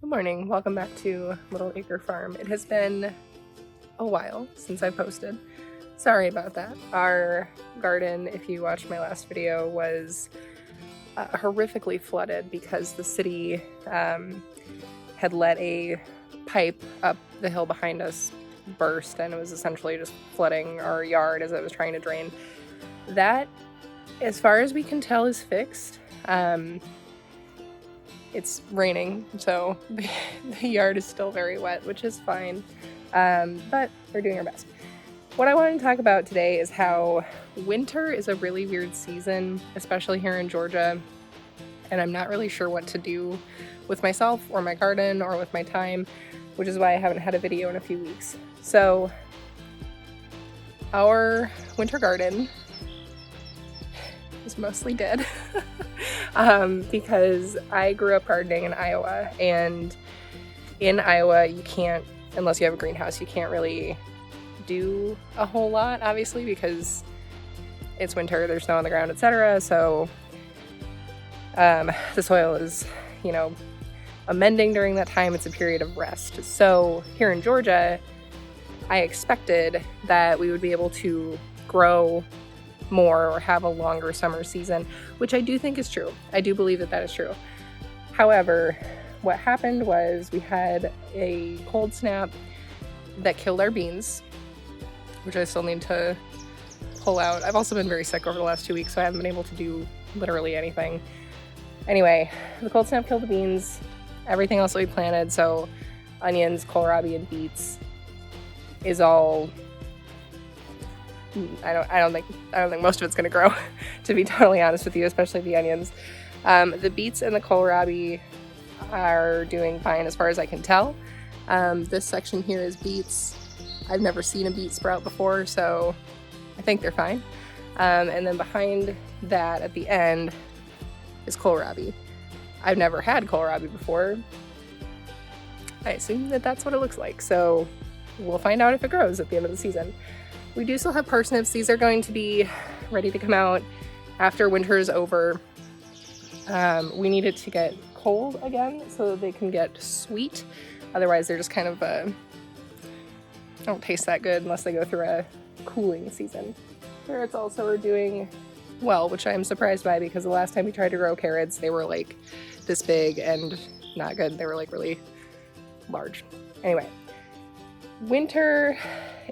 Good morning, welcome back to Little Acre Farm. It has been a while since I posted. Sorry about that. Our garden, if you watched my last video, was horrifically flooded because the city had let a pipe up the hill behind us burst, and it was essentially just flooding our yard as it was trying to drain. That, as far as we can tell, is fixed. It's raining, so the yard is still very wet, which is fine, but we're doing our best. What I wanted to talk about today is how winter is a really weird season, especially here in Georgia, and I'm not really sure what to do with myself or my garden or with my time, which is why I haven't had a video in a few weeks. So our winter garden is mostly dead because I grew up gardening in Iowa, and in Iowa you can't, unless you have a greenhouse, you can't really do a whole lot, obviously, because it's winter, there's snow on the ground, etc. So the soil is, amending during that time. It's a period of rest. So here in Georgia, I expected that we would be able to grow more or have a longer summer season, which I do think is true. I do believe that is true. However, what happened was we had a cold snap that killed our beans, which I still need to pull out. I've also been very sick over the last 2 weeks, so I haven't been able to do literally anything. Anyway, the cold snap killed the beans, everything else that we planted, so onions, kohlrabi, and beets is all, I don't think most of it's gonna grow, to be totally honest with you, especially the onions. The beets and the kohlrabi are doing fine as far as I can tell. This section here is beets. I've never seen a beet sprout before, so I think they're fine. And then behind that at the end is kohlrabi. I've never had kohlrabi before. I assume that that's what it looks like, so we'll find out if it grows at the end of the season. We do still have parsnips. These are going to be ready to come out after winter is over. We need it to get cold again so that they can get sweet. Otherwise, they're just kind of don't taste that good unless they go through a cooling season. Carrots also are doing well, which I'm surprised by, because the last time we tried to grow carrots, they were like this big and not good. They were like really large. Anyway, winter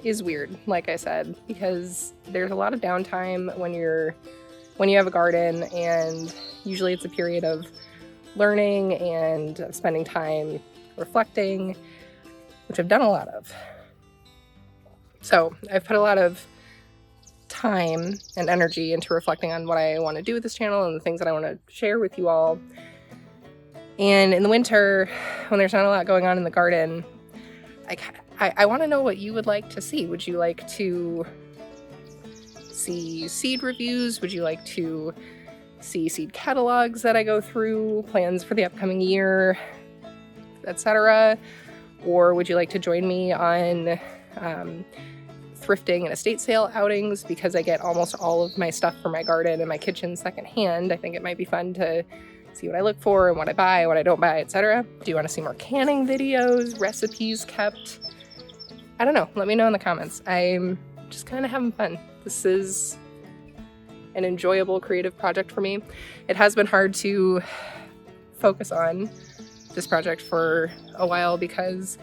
is weird, like I said, because there's a lot of downtime when you have a garden, and usually it's a period of learning and spending time reflecting, which I've done a lot of. So I've put a lot of time and energy into reflecting on what I want to do with this channel and the things that I want to share with you all. And in the winter, when there's not a lot going on in the garden, I want to know what you would like to see. Would you like to see seed reviews? Would you like to see seed catalogs that I go through, plans for the upcoming year, etc.? Or would you like to join me on thrifting and estate sale outings, because I get almost all of my stuff for my garden and my kitchen secondhand? I think it might be fun to see what I look for and what I buy, what I don't buy, etc. Do you want to see more canning videos, recipes kept? I don't know. Let me know in the comments. I'm just kind of having fun. This is an enjoyable creative project for me. It has been hard to focus on this project for a while because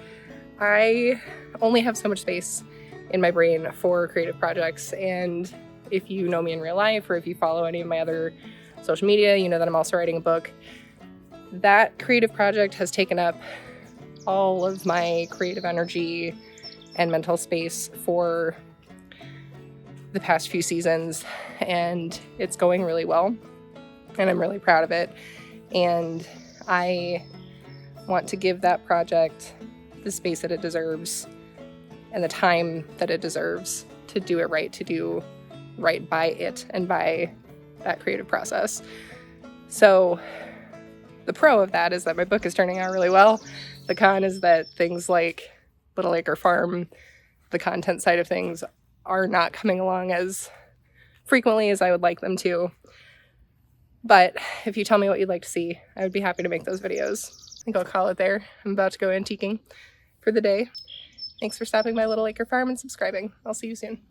I only have so much space in my brain for creative projects. And if you know me in real life, or if you follow any of my other social media, you know that I'm also writing a book. That creative project has taken up all of my creative energy and mental space for the past few seasons, and it's going really well, and I'm really proud of it. And I want to give that project the space that it deserves and the time that it deserves to do it right, to do right by it and by that creative process. So the pro of that is that my book is turning out really well. The con is that things like Little Acre Farm, the content side of things, are not coming along as frequently as I would like them to. But if you tell me what you'd like to see, I would be happy to make those videos. I think I'll call it there. I'm about to go antiquing for the day. Thanks for stopping by Little Acre Farm and subscribing. I'll see you soon.